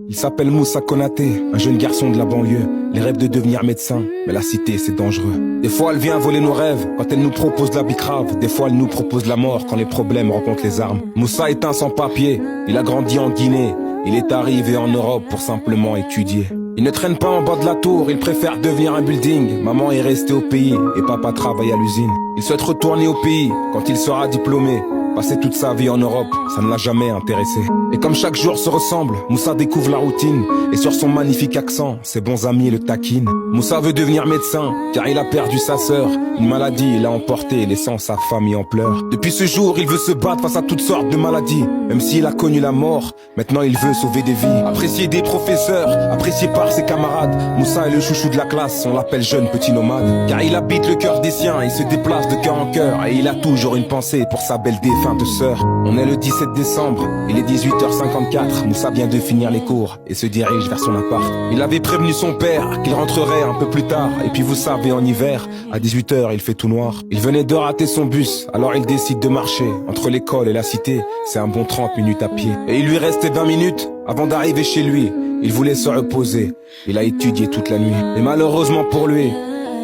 Il s'appelle Moussa Konaté, un jeune garçon de la banlieue. Les rêves de devenir médecin, mais la cité c'est dangereux. Des fois elle vient voler nos rêves, quand elle nous propose la bicrave. Des fois elle nous propose la mort, quand les problèmes rencontrent les armes. Moussa est un sans-papier, il a grandi en Guinée. Il est arrivé en Europe pour simplement étudier. Il ne traîne pas en bas de la tour, il préfère devenir un building. Maman est restée au pays et papa travaille à l'usine. Il souhaite retourner au pays quand il sera diplômé. Passer toute sa vie en Europe, ça ne l'a jamais intéressé. Et comme chaque jour se ressemble, Moussa découvre la routine. Et sur son magnifique accent, ses bons amis le taquinent. Moussa veut devenir médecin, car il a perdu sa sœur. Une maladie l'a emporté, laissant sa famille en pleurs. Depuis ce jour, il veut se battre face à toutes sortes de maladies. Même s'il a connu la mort, maintenant il veut sauver des vies. Apprécié des professeurs, apprécié par ses camarades. Moussa est le chouchou de la classe, on l'appelle jeune petit nomade. Car il habite le cœur des siens, il se déplace de cœur en cœur. Et il a toujours une pensée pour sa belle défunte de sœur. On est le 17 décembre, il est 18h54. Moussa vient de finir les cours et se dirige vers son appart. Il avait prévenu son père qu'il rentrerait un peu plus tard. Et puis vous savez, en hiver, à 18h il fait tout noir. Il venait de rater son bus, alors il décide de marcher. Entre l'école et la cité, c'est un bon 30 minutes à pied. Et il lui restait 20 minutes avant d'arriver chez lui. Il voulait se reposer, il a étudié toute la nuit. Et malheureusement pour lui,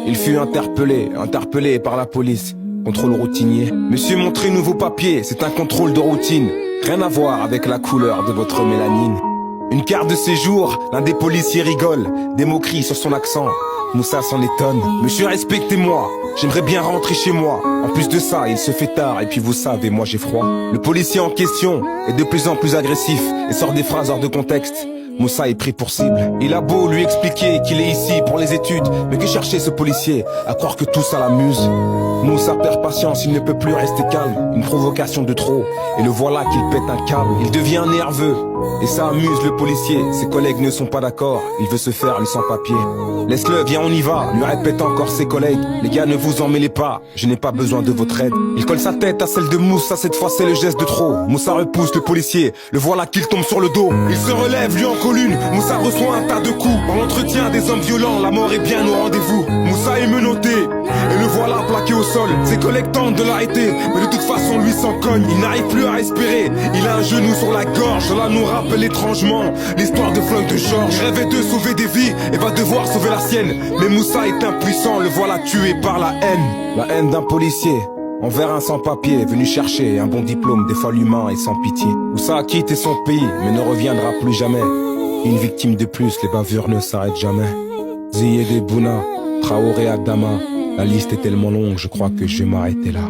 il fut interpellé par la police. Contrôle routinier. Monsieur, montrez-nous vos papiers, c'est un contrôle de routine. Rien à voir avec la couleur de votre mélanine. Une carte de séjour, l'un des policiers rigole. Des mots crient sur son accent. Moussa s'en étonne. Monsieur, respectez-moi, j'aimerais bien rentrer chez moi. En plus de ça, il se fait tard et puis vous savez, moi j'ai froid. Le policier en question est de plus en plus agressif et sort des phrases hors de contexte. Moussa est pris pour cible. Il a beau lui expliquer qu'il est ici pour les études, mais que cherchait ce policier à croire que tout ça l'amuse. Moussa perd patience, il ne peut plus rester calme. Une provocation de trop, et le voilà qu'il pète un câble. Il devient nerveux, et ça amuse le policier. Ses collègues ne sont pas d'accord, il veut se faire le sans-papier. Laisse-le, viens on y va, lui répète encore ses collègues. Les gars, ne vous en mêlez pas, je n'ai pas besoin de votre aide. Il colle sa tête à celle de Moussa, cette fois c'est le geste de trop. Moussa repousse le policier, le voilà qu'il tombe sur le dos. Il se relève, lui en colline, Moussa reçoit un tas de coups. Dans l'entretien des hommes violents, la mort est bien au rendez-vous. Moussa est menotté, et le voilà plaqué au sol. Ses collègues tentent de l'arrêter, mais de toute façon lui s'en cogne. Il n'arrive plus à respirer, il a un genou sur la gorge. Cela nous rappelle étrangement l'histoire de Floyd de George. Il rêvait de sauver des vies et va devoir sauver la sienne. Mais Moussa est impuissant, le voilà tué par la haine. La haine d'un policier envers un sans-papier venu chercher un bon diplôme, des fois l'humain et sans pitié. Moussa a quitté son pays mais ne reviendra plus jamais. Une victime de plus, les bavures ne s'arrêtent jamais. Ziyech Bouna, Traoré Adama, la liste est tellement longue, je crois que je vais m'arrêter là.